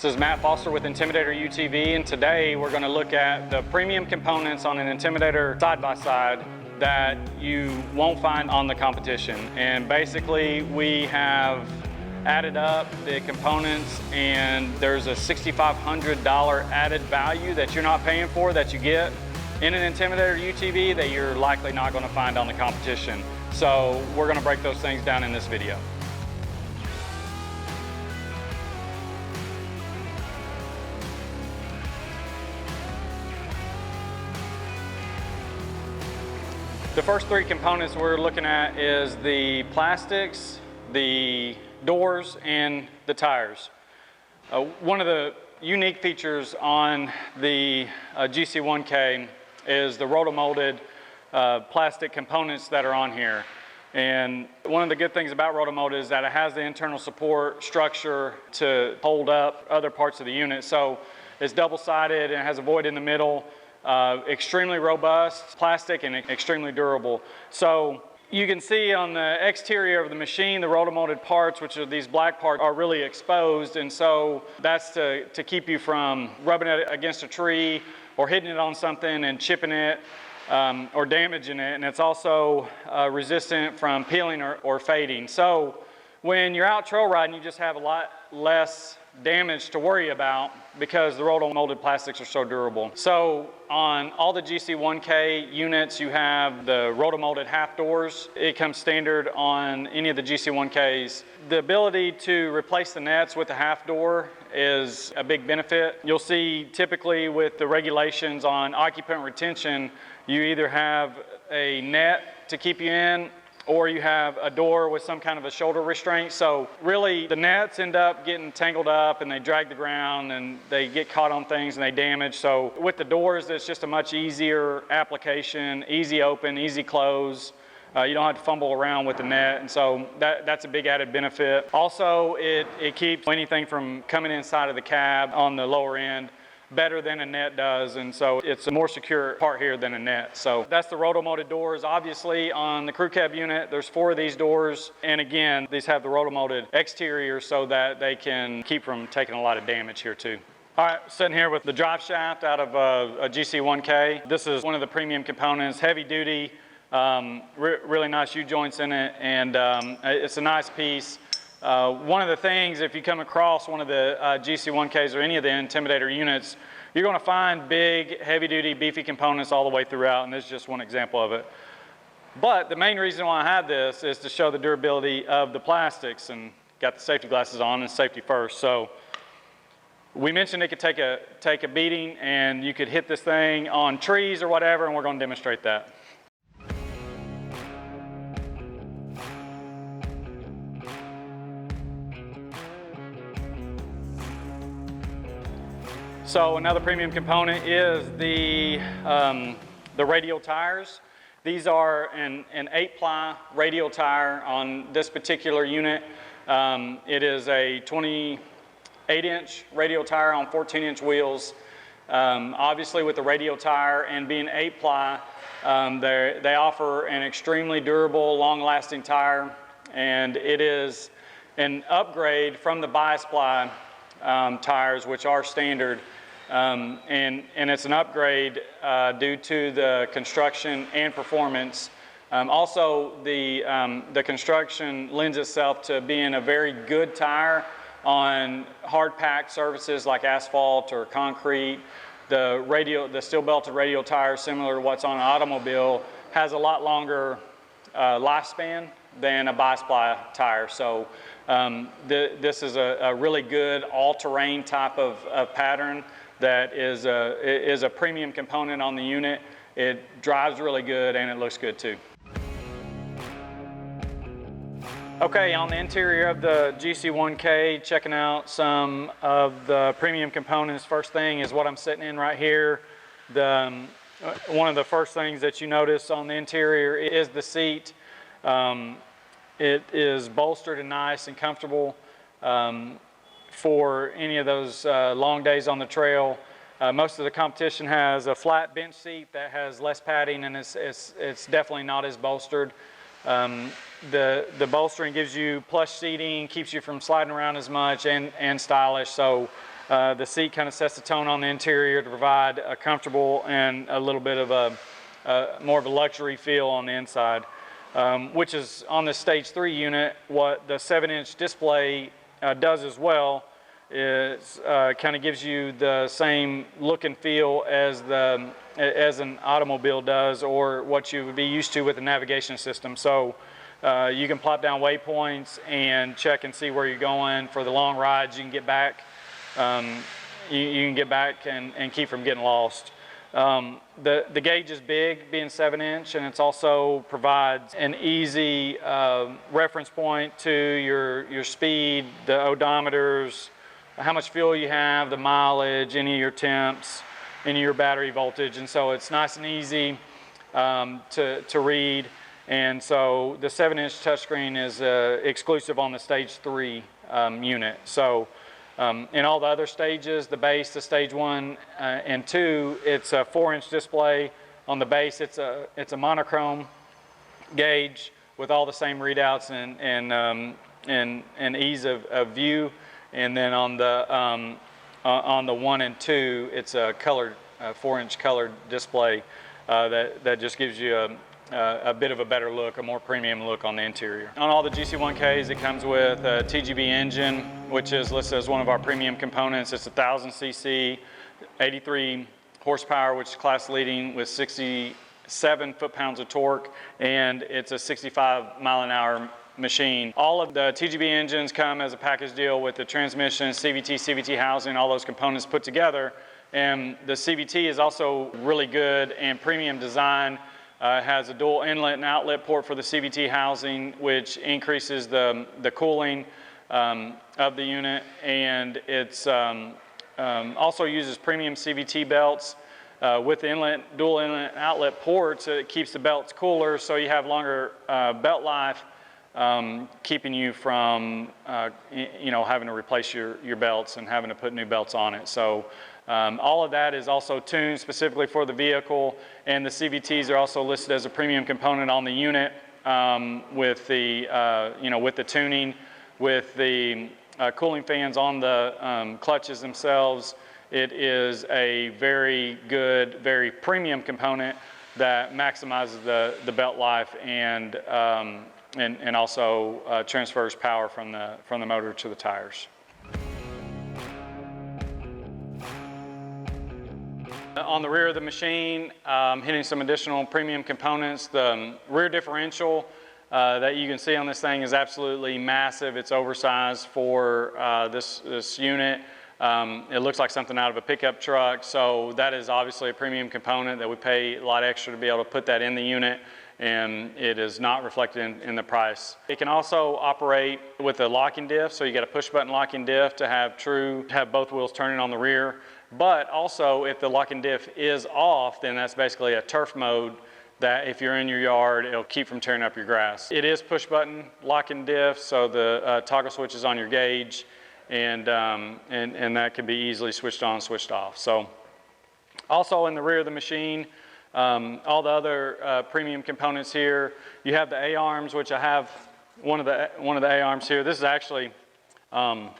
This is Matt Foster with Intimidator UTV, and today we're going to look at the premium components on an Intimidator side-by-side that you won't find on the competition. And basically we have added up the components, and there's a $6,500 added value that you're not paying for that you get in an Intimidator UTV that you're likely not going to find on the competition. So we're going to break those things down in this video. The first three components we're looking at is the plastics, the doors, and the tires. One of the unique features on the GC1K is the rotomolded plastic components that are on here. And one of the good things about rotomolded is that it has the internal support structure to hold up other parts of the unit. So it's double-sided and it has a void in the middle. Extremely robust plastic and extremely durable. So you can see on the exterior of the machine, the rotomolded parts, which are these black parts, are really exposed, and so that's to keep you from rubbing it against a tree or hitting it on something and chipping it or damaging it. And it's also resistant from peeling or fading. So when you're out trail riding, you just have a lot less damage to worry about because the rotomolded plastics are so durable. So on all the GC1K units, you have the rotomolded half doors. It comes standard on any of the GC1Ks. The ability to replace the nets with the half door is a big benefit. You'll see typically with the regulations on occupant retention, you either have a net to keep you in, or you have a door with some kind of a shoulder restraint. So really the nets end up getting tangled up and they drag the ground and they get caught on things and they damage. So with the doors, it's just a much easier application, easy open, easy close. You don't have to fumble around with the net, and so that's a big added benefit. Also, it keeps anything from coming inside of the cab on the lower end better than a net does, and so it's a more secure part here than a net. So that's the rotomolded doors. Obviously on the crew cab unit, there's 4 of these doors, and again, these have the rotomolded exterior so that they can keep from taking a lot of damage here too. All right, sitting here with the drive shaft out of a GC1K. This is one of the premium components, heavy duty, really nice U-joints in it, and it's a nice piece. One of the things, if you come across one of the GC1Ks or any of the Intimidator units, you're going to find big, heavy-duty, beefy components all the way throughout, and this is just one example of it. But the main reason why I have this is to show the durability of the plastics, and got the safety glasses on, and safety first. So we mentioned it could take a beating, and you could hit this thing on trees or whatever, and we're going to demonstrate that. So another premium component is the radial tires. These are an 8-ply radial tire on this particular unit. It is a 28-inch radial tire on 14-inch wheels. Obviously with the radial tire and being 8-ply, they offer an extremely durable, long-lasting tire, and it is an upgrade from the bias-ply tires, which are standard. And it's an upgrade due to the construction and performance. Also, the construction lends itself to being a very good tire on hard-packed surfaces like asphalt or concrete. The steel-belted radial tire, similar to what's on an automobile, has a lot longer lifespan than a bias-ply tire. So this is a really good all-terrain type of pattern that is a premium component on the unit. It drives really good and it looks good too. Okay, on the interior of the GC1K, checking out some of the premium components. First thing is what I'm sitting in right here. One of the first things that you notice on the interior is the seat. It is bolstered and nice and comfortable for any of those long days on the trail. Most of the competition has a flat bench seat that has less padding, and it's definitely not as bolstered. The bolstering gives you plush seating, keeps you from sliding around as much, and stylish. So The seat kind of sets the tone on the interior to provide a comfortable and a little bit of more of a luxury feel on the inside, which is on the Stage 3 unit. What the 7-inch display does as well is kind of gives you the same look and feel as an automobile does, or what you would be used to with a navigation system. So you can plop down waypoints and check and see where you're going. For the long rides, you can get back. You can get back and keep from getting lost. The gauge is big, being 7-inch, and it's also provides an easy reference point to your speed, the odometers, how much fuel you have, the mileage, any of your temps, any of your battery voltage, and so it's nice and easy to read. And so the 7-inch touchscreen is exclusive on the Stage 3 unit. So in all the other stages, the base, the Stage 1 and 2, it's a 4-inch display. On the base, it's a monochrome gauge with all the same readouts and ease of view. And then on the 1 and 2, it's a colored 4-inch colored display that just gives you a bit of a better look, a more premium look on the interior. On all the GC1Ks, it comes with a TGB engine, which is listed as one of our premium components. It's 1,000 cc, 83 horsepower, which is class leading with 67 foot-pounds of torque, and it's a 65-mile-an-hour machine. All of the TGB engines come as a package deal with the transmission, CVT housing, all those components put together. And the CVT is also really good and premium design. It has a dual inlet and outlet port for the CVT housing, which increases the cooling of the unit, and it's also uses premium CVT belts with the dual inlet and outlet ports. It keeps the belts cooler, so you have longer belt life, keeping you from having to replace your belts and having to put new belts on it. So all of that is also tuned specifically for the vehicle, and the CVTs are also listed as a premium component on the unit with the tuning, with the cooling fans on the clutches themselves. It is a very good, very premium component that maximizes the belt life and also transfers power from the motor to the tires. On the rear of the machine, hitting some additional premium components. The rear differential that you can see on this thing is absolutely massive. It's oversized for this unit. It looks like something out of a pickup truck, so that is obviously a premium component that we pay a lot extra to be able to put that in the unit, and it is not reflected in the price. It can also operate with a locking diff, so you got a push button locking diff to have both wheels turning on the rear. But also, if the locking diff is off, then that's basically a turf mode that if you're in your yard, it'll keep from tearing up your grass. It is push button locking diff, so the toggle switch is on your gauge, and that can be easily switched on, switched off. So also in the rear of the machine, all the other premium components here, you have the A-arms, which I have one of the A-arms here. This is actually one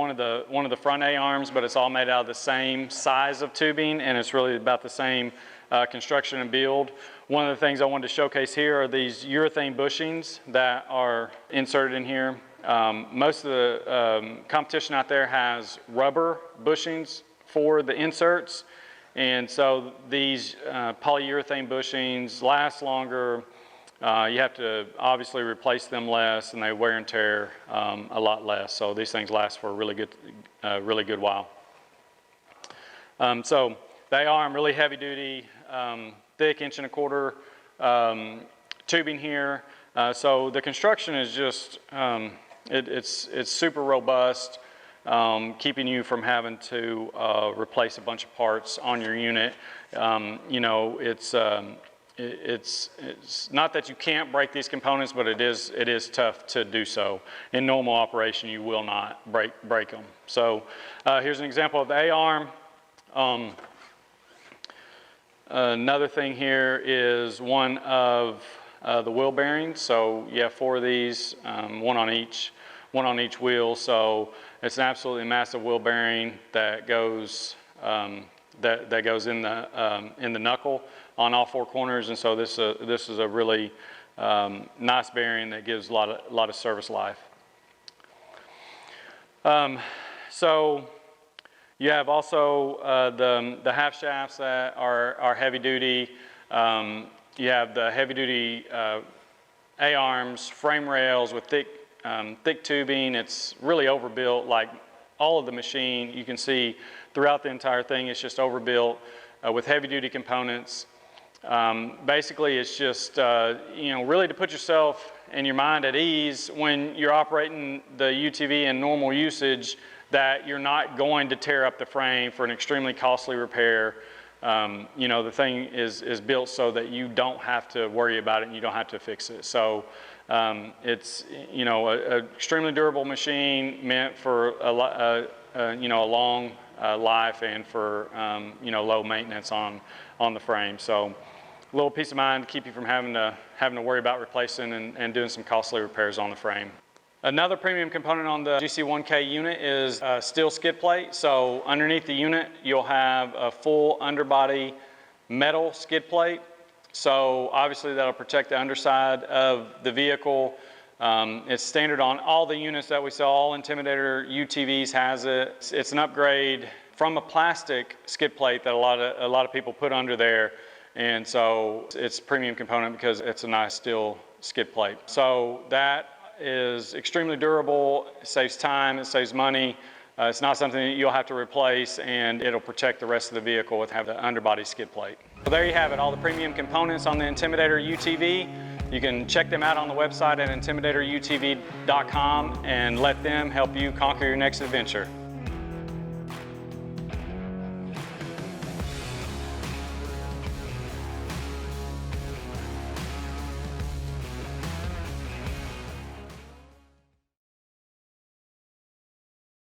of the front A-arms, but it's all made out of the same size of tubing, and it's really about the same construction and build. One of the things I wanted to showcase here are these urethane bushings that are inserted in here. Most of the competition out there has rubber bushings for the inserts, and so these polyurethane bushings last longer. You have to obviously replace them less, and they wear and tear a lot less. So these things last for a really good while. So they are really heavy duty, thick 1.25 inch tubing here. So the construction is just it's super robust, keeping you from having to replace a bunch of parts on your unit. It's not that you can't break these components, but it is tough to do so. In normal operation, you will not break them. So here's an example of the A-arm. Another thing here is one of the wheel bearings. So you have 4 of these, one on each one on each wheel. So it's an absolutely massive wheel bearing that goes that goes in the knuckle on all four corners. And so this is a really nice bearing that gives a lot of service life. So you have also the half shafts that are heavy duty. You have the heavy duty A-arms, frame rails with thick tubing. It's really overbuilt, like all of the machine. You can see throughout the entire thing, it's just overbuilt with heavy duty components. Basically, it's just, really to put yourself and your mind at ease when you're operating the UTV in normal usage, that you're not going to tear up the frame for an extremely costly repair. The thing is built so that you don't have to worry about it and you don't have to fix it. So it's, an extremely durable machine meant for a long life and for, low maintenance on the frame. So a little peace of mind to keep you from having to worry about replacing and doing some costly repairs on the frame. Another premium component on the GC1K unit is a steel skid plate. So underneath the unit, you'll have a full underbody metal skid plate. So obviously that'll protect the underside of the vehicle. It's standard on all the units that we sell. All Intimidator UTVs has it. It's an upgrade from a plastic skid plate that a lot of people put under there. And so it's a premium component because it's a nice steel skid plate. So that is extremely durable. It saves time, it saves money. It's not something that you'll have to replace, and it'll protect the rest of the vehicle with having the underbody skid plate. So there you have it, all the premium components on the Intimidator UTV. You can check them out on the website at intimidatorutv.com and let them help you conquer your next adventure.